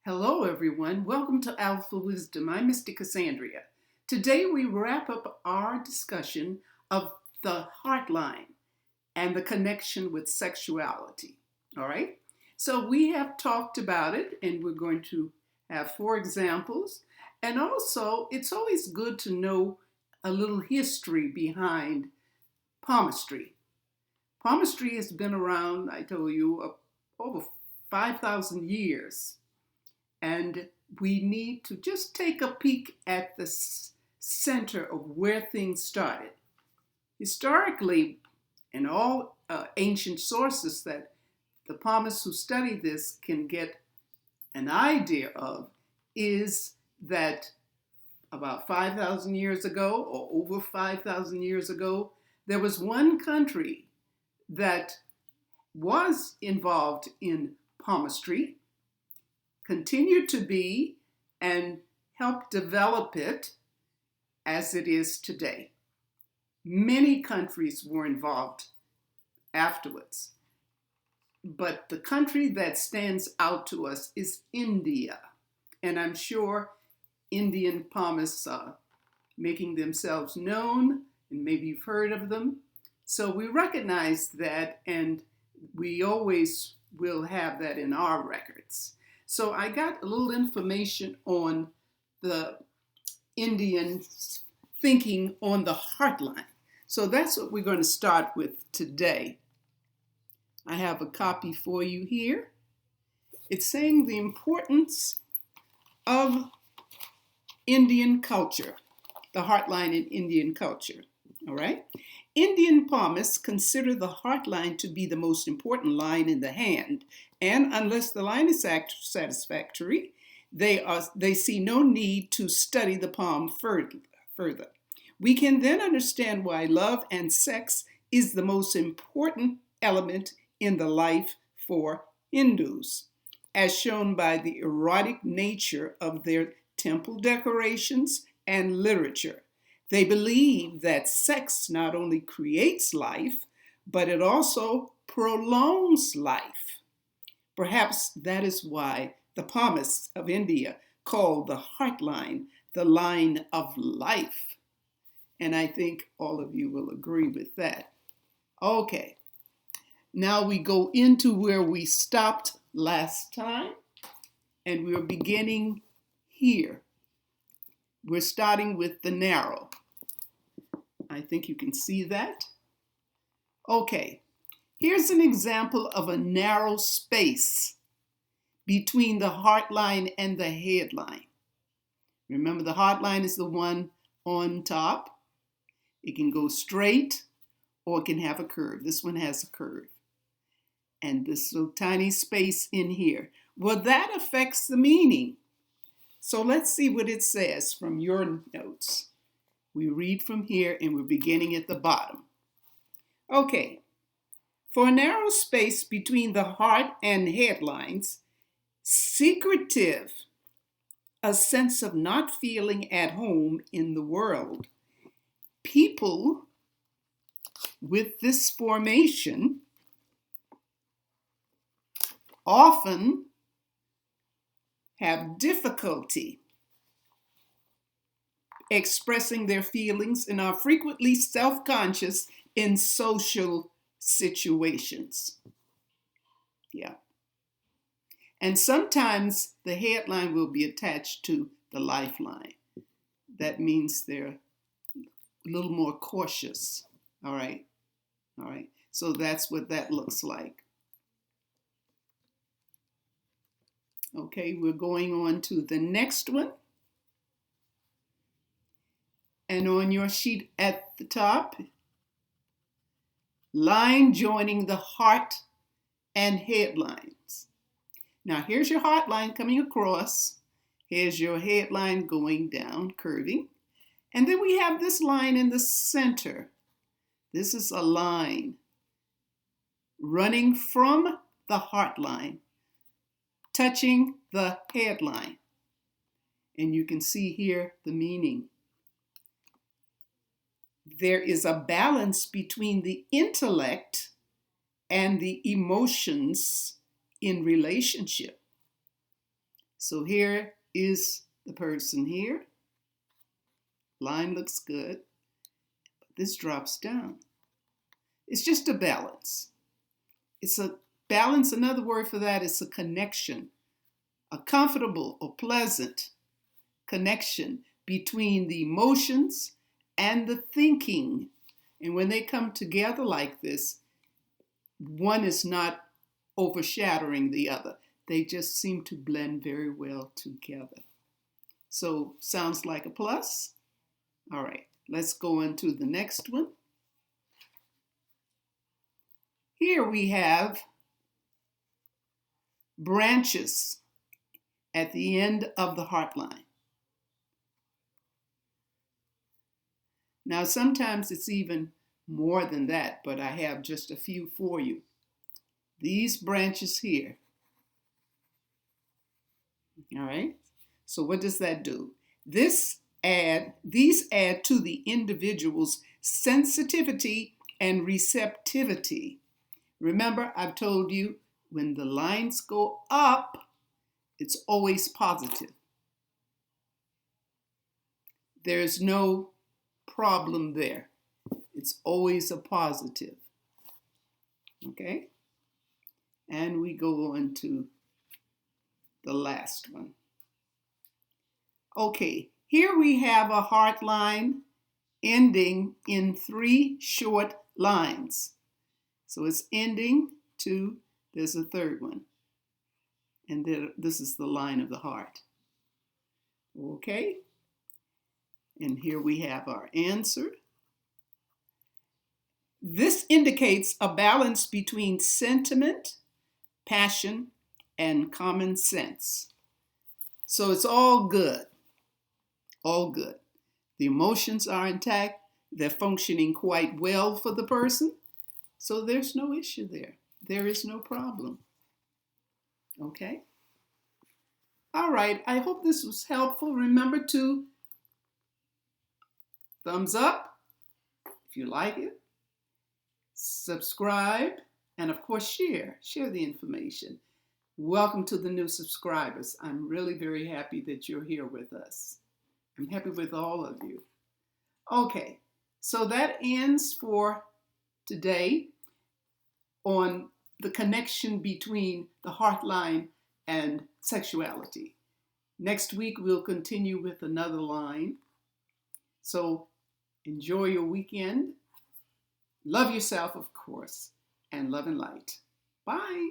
Hello, everyone. Welcome to Alphawisdom. I'm Mystic Cassandria. Today, we wrap up our discussion of the heart line and the connection with sexuality. All right? So, we have talked about it, and we're going to have 4 examples. And also, it's always good to know a little history behind palmistry. Palmistry has been around, I told you, over 5,000 years. And we need to just take a peek at the center of where things started. Historically, in all ancient sources that the palmists who study this can get an idea of, is that about 5,000 years ago, or over 5,000 years ago, there was one country that was involved in palmistry, continued to be, and helped develop it as it is today. Many countries were involved afterwards, but the country that stands out to us is India, and I'm sure Indian palmists are making themselves known, and maybe you've heard of them. So we recognize that, and we always will have that in our records. So I got a little information on the Indian thinking on the heart line. So that's what we're going to start with today. I have a copy for you here. It's saying the importance of Indian culture, the heart line in Indian culture. All right? Indian palmists consider the heart line to be the most important line in the hand, and unless the line is satisfactory, they see no need to study the palm further. We can then understand why love and sex is the most important element in the life for Hindus, as shown by the erotic nature of their temple decorations and literature. They believe that sex not only creates life, but it also prolongs life. Perhaps that is why the palmists of India call the heart line the line of life. And I think all of you will agree with that. Okay, now we go into where we stopped last time, and we're beginning here. We're starting with the narrow. I think you can see that. Okay, here's an example of a narrow space between the heart line and the head line. Remember, the heart line is the one on top. It can go straight or it can have a curve. This one has a curve. And this little tiny space in here. Well, that affects the meaning. So let's see what it says from your notes. We read from here and we're beginning at the bottom. Okay, for a narrow space between the heart and head lines, secretive, a sense of not feeling at home in the world. People with this formation often have difficulty expressing their feelings and are frequently self-conscious in social situations. Yeah. And sometimes the headline will be attached to the lifeline. That means they're a little more cautious. All right. All right. So that's what that looks like. Okay, we're going on to the next one. And on your sheet at the top, line joining the heart and head lines. Now here's your heart line coming across. Here's your head line going down, curving. And then we have this line in the center. This is a line running from the heart line, touching the head line. And you can see here the meaning. There is a balance between the intellect and the emotions in relationship. So here is the person here. Line looks good, but this drops down. It's just a balance. It's a balance. Another word for that is a connection, a comfortable or pleasant connection between the emotions and the thinking. And when they come together like this, one is not overshadowing the other. They just seem to blend very well together. So sounds like a plus. All right, let's go into the next one. Here we have branches at the end of the heart line. Now, sometimes it's even more than that, but I have just a few for you. These branches here. All right. So what does that do? These add to the individual's sensitivity and receptivity. Remember, I've told you when the lines go up, it's always positive. There's no problem there. It's always a positive. Okay? And we go on to the last one. Okay, here we have a heart line ending in 3 short lines. So it's ending to, there's a third one. And then this is the line of the heart. Okay? And here we have our answer. This indicates a balance between sentiment, passion, and common sense. So it's all good. All good. The emotions are intact. They're functioning quite well for the person. So there's no issue there. There is no problem. Okay? All right. I hope this was helpful. Remember to thumbs up if you like it. Subscribe. And of course, share the information. Welcome to the new subscribers. I'm really very happy that you're here with us. I'm happy with all of you. Okay, so that ends for today on the connection between the heart line and sexuality. Next week, we'll continue with another line. So enjoy your weekend. Love yourself, of course, and love and light. Bye.